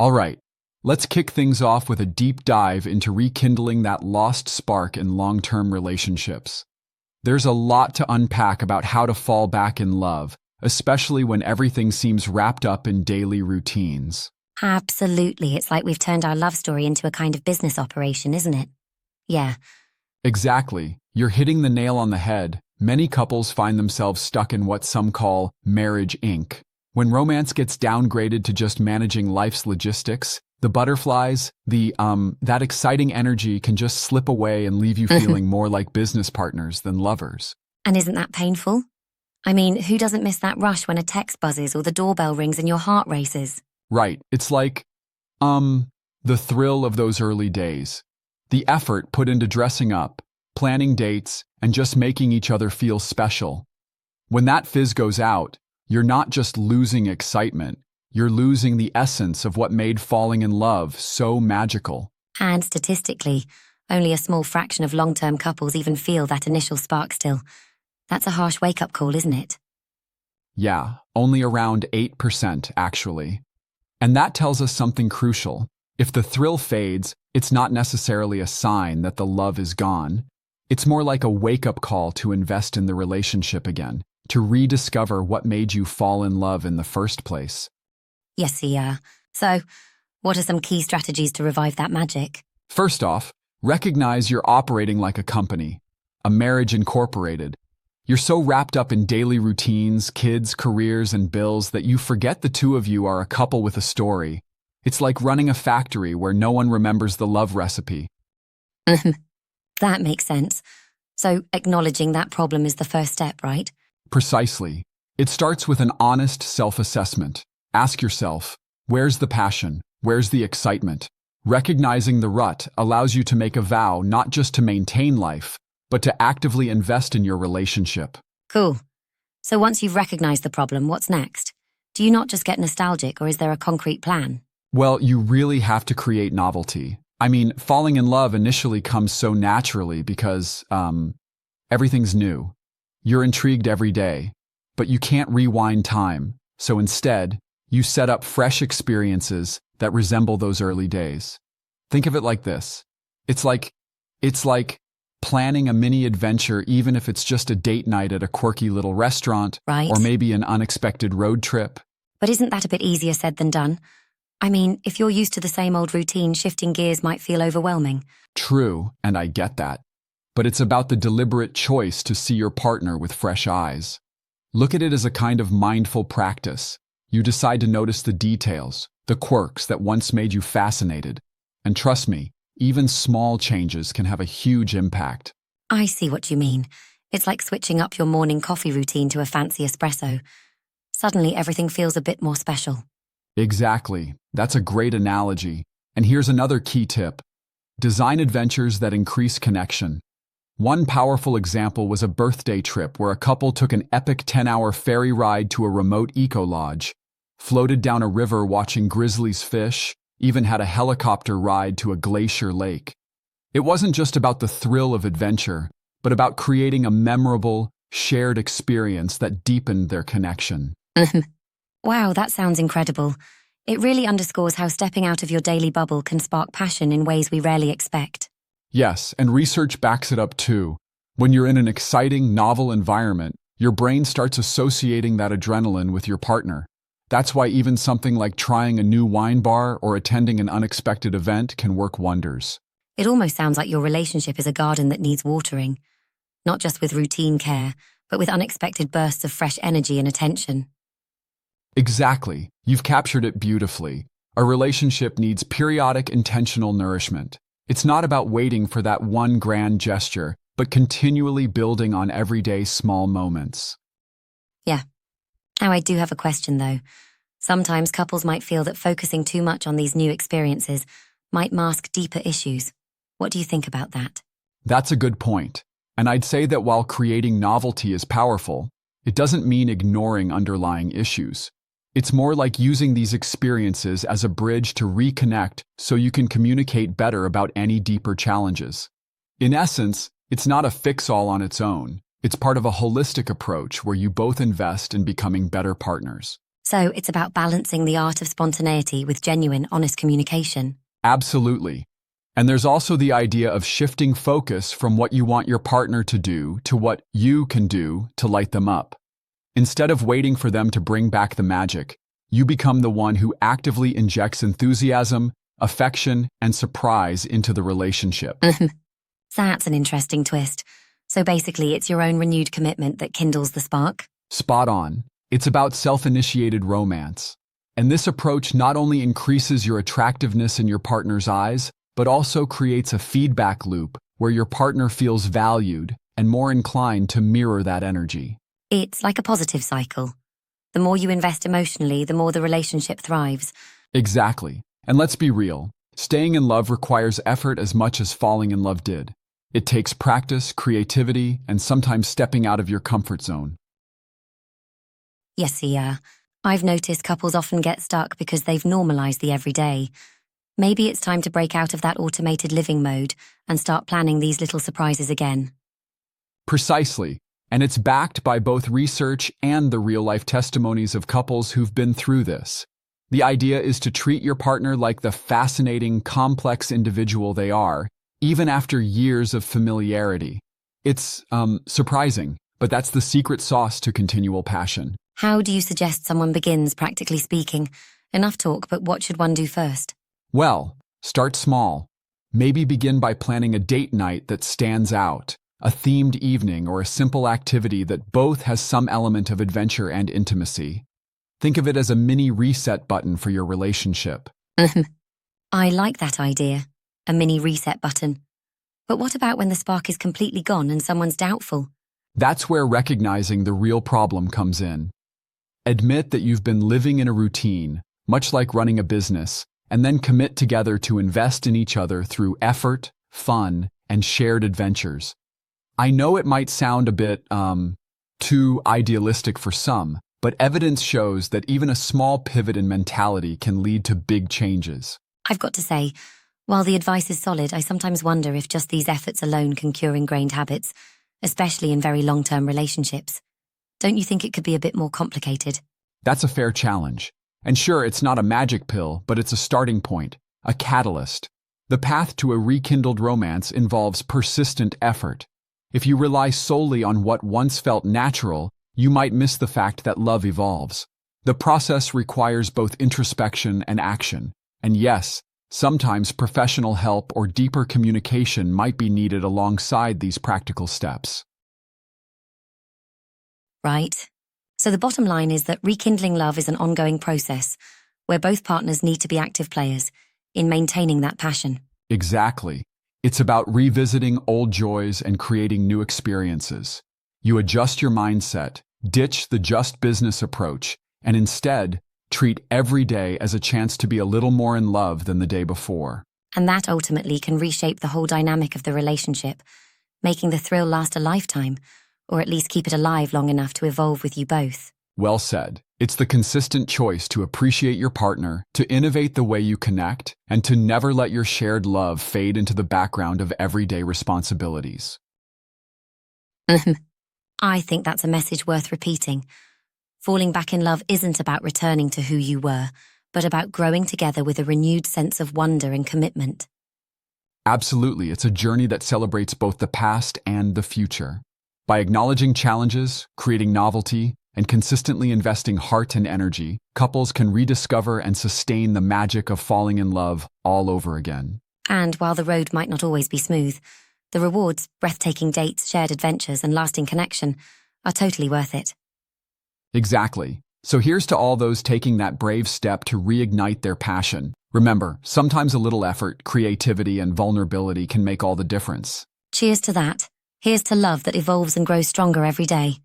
All right, let's kick things off with a deep dive into rekindling that lost spark in long-term relationships. There's a lot to unpack about how to fall back in love, especially when everything seems wrapped up in daily routines. Absolutely. It's like we've turned our love story into a kind of business operation, isn't it? Yeah. Exactly. You're hitting the nail on the head. Many couples find themselves stuck in what some call marriage Inc. When romance gets downgraded to just managing life's logistics, the butterflies, that exciting energy can just slip away and leave you feeling more like business partners than lovers. And isn't that painful? I mean, who doesn't miss that rush when a text buzzes or the doorbell rings and your heart races? Right. It's like, the thrill of those early days. The effort put into dressing up, planning dates, and just making each other feel special. When that fizz goes out, you're not just losing excitement, you're losing the essence of what made falling in love so magical. And statistically, only a small fraction of long-term couples even feel that initial spark still. That's a harsh wake-up call, isn't it? Yeah, only around 8% actually. And that tells us something crucial. If the thrill fades, it's not necessarily a sign that the love is gone. It's more like a wake-up call to invest in the relationship again, to rediscover what made you fall in love in the first place. Yes, yeah. So, what are some key strategies to revive that magic? First off, recognize you're operating like a company, a marriage incorporated. You're so wrapped up in daily routines, kids, careers, and bills that you forget the two of you are a couple with a story. It's like running a factory where no one remembers the love recipe. That makes sense. So, acknowledging that problem is the first step, right? Precisely. It starts with an honest self-assessment. Ask yourself, where's the passion? Where's the excitement? Recognizing the rut allows you to make a vow not just to maintain life, but to actively invest in your relationship. Cool. So once you've recognized the problem, what's next? Do you not just get nostalgic, or is there a concrete plan? Well, you really have to create novelty. I mean, falling in love initially comes so naturally because, everything's new. You're intrigued every day, but you can't rewind time. So instead, you set up fresh experiences that resemble those early days. Think of it like this. It's like planning a mini adventure, even if it's just a date night at a quirky little restaurant, Right. or maybe an unexpected road trip. But isn't that a bit easier said than done? I mean, if you're used to the same old routine, shifting gears might feel overwhelming. True, and I get that. But it's about the deliberate choice to see your partner with fresh eyes. Look at it as a kind of mindful practice. You decide to notice the details, the quirks that once made you fascinated. And trust me, even small changes can have a huge impact. I see what you mean. It's like switching up your morning coffee routine to a fancy espresso. Suddenly, everything feels a bit more special. Exactly. That's a great analogy. And here's another key tip. Design adventures that increase connection. One powerful example was a birthday trip where a couple took an epic 10-hour ferry ride to a remote eco-lodge, floated down a river watching grizzlies fish, even had a helicopter ride to a glacier lake. It wasn't just about the thrill of adventure, but about creating a memorable, shared experience that deepened their connection. Wow, that sounds incredible. It really underscores how stepping out of your daily bubble can spark passion in ways we rarely expect. Yes, and research backs it up too. When you're in an exciting, novel environment, your brain starts associating that adrenaline with your partner. That's why even something like trying a new wine bar or attending an unexpected event can work wonders. It almost sounds like your relationship is a garden that needs watering, not just with routine care, but with unexpected bursts of fresh energy and attention. Exactly. You've captured it beautifully. A relationship needs periodic, intentional nourishment. It's not about waiting for that one grand gesture, but continually building on everyday small moments. Yeah. Now, I do have a question, though. Sometimes couples might feel that focusing too much on these new experiences might mask deeper issues. What do you think about that? That's a good point. And I'd say that while creating novelty is powerful, it doesn't mean ignoring underlying issues. It's more like using these experiences as a bridge to reconnect so you can communicate better about any deeper challenges. In essence, it's not a fix-all on its own. It's part of a holistic approach where you both invest in becoming better partners. So it's about balancing the art of spontaneity with genuine, honest communication. Absolutely. And there's also the idea of shifting focus from what you want your partner to do to what you can do to light them up. Instead of waiting for them to bring back the magic, you become the one who actively injects enthusiasm, affection, and surprise into the relationship. That's an interesting twist. So basically, it's your own renewed commitment that kindles the spark? Spot on. It's about self-initiated romance. And this approach not only increases your attractiveness in your partner's eyes, but also creates a feedback loop where your partner feels valued and more inclined to mirror that energy. It's like a positive cycle. The more you invest emotionally, the more the relationship thrives. Exactly. And let's be real. Staying in love requires effort as much as falling in love did. It takes practice, creativity, and sometimes stepping out of your comfort zone. Yes, yeah. I've noticed couples often get stuck because they've normalized the everyday. Maybe it's time to break out of that automated living mode and start planning these little surprises again. Precisely. And it's backed by both research and the real-life testimonies of couples who've been through this. The idea is to treat your partner like the fascinating, complex individual they are, even after years of familiarity. It's, surprising, but that's the secret sauce to continual passion. How do you suggest someone begins, practically speaking? Enough talk, but what should one do first? Well, start small. Maybe begin by planning a date night that stands out, a themed evening or a simple activity that both has some element of adventure and intimacy. Think of it as a mini reset button for your relationship. I like that idea, a mini reset button. But what about when the spark is completely gone and someone's doubtful? That's where recognizing the real problem comes in. Admit that you've been living in a routine, much like running a business, and then commit together to invest in each other through effort, fun, and shared adventures. I know it might sound a bit, too idealistic for some, but evidence shows that even a small pivot in mentality can lead to big changes. I've got to say, while the advice is solid, I sometimes wonder if just these efforts alone can cure ingrained habits, especially in very long-term relationships. Don't you think it could be a bit more complicated? That's a fair challenge. And sure, it's not a magic pill, but it's a starting point, a catalyst. The path to a rekindled romance involves persistent effort. If you rely solely on what once felt natural, you might miss the fact that love evolves. The process requires both introspection and action. And yes, sometimes professional help or deeper communication might be needed alongside these practical steps. Right. So the bottom line is that rekindling love is an ongoing process where both partners need to be active players in maintaining that passion. Exactly. It's about revisiting old joys and creating new experiences. You adjust your mindset, ditch the just business approach, and instead treat every day as a chance to be a little more in love than the day before. And that ultimately can reshape the whole dynamic of the relationship, making the thrill last a lifetime, or at least keep it alive long enough to evolve with you both. Well said. It's the consistent choice to appreciate your partner, to innovate the way you connect, and to never let your shared love fade into the background of everyday responsibilities. I think that's a message worth repeating. Falling back in love isn't about returning to who you were, but about growing together with a renewed sense of wonder and commitment. Absolutely, it's a journey that celebrates both the past and the future. By acknowledging challenges, creating novelty, and consistently investing heart and energy, couples can rediscover and sustain the magic of falling in love all over again. And while the road might not always be smooth, the rewards, breathtaking dates, shared adventures, and lasting connection are totally worth it. Exactly. So here's to all those taking that brave step to reignite their passion. Remember, sometimes a little effort, creativity, and vulnerability can make all the difference. Cheers to that. Here's to love that evolves and grows stronger every day.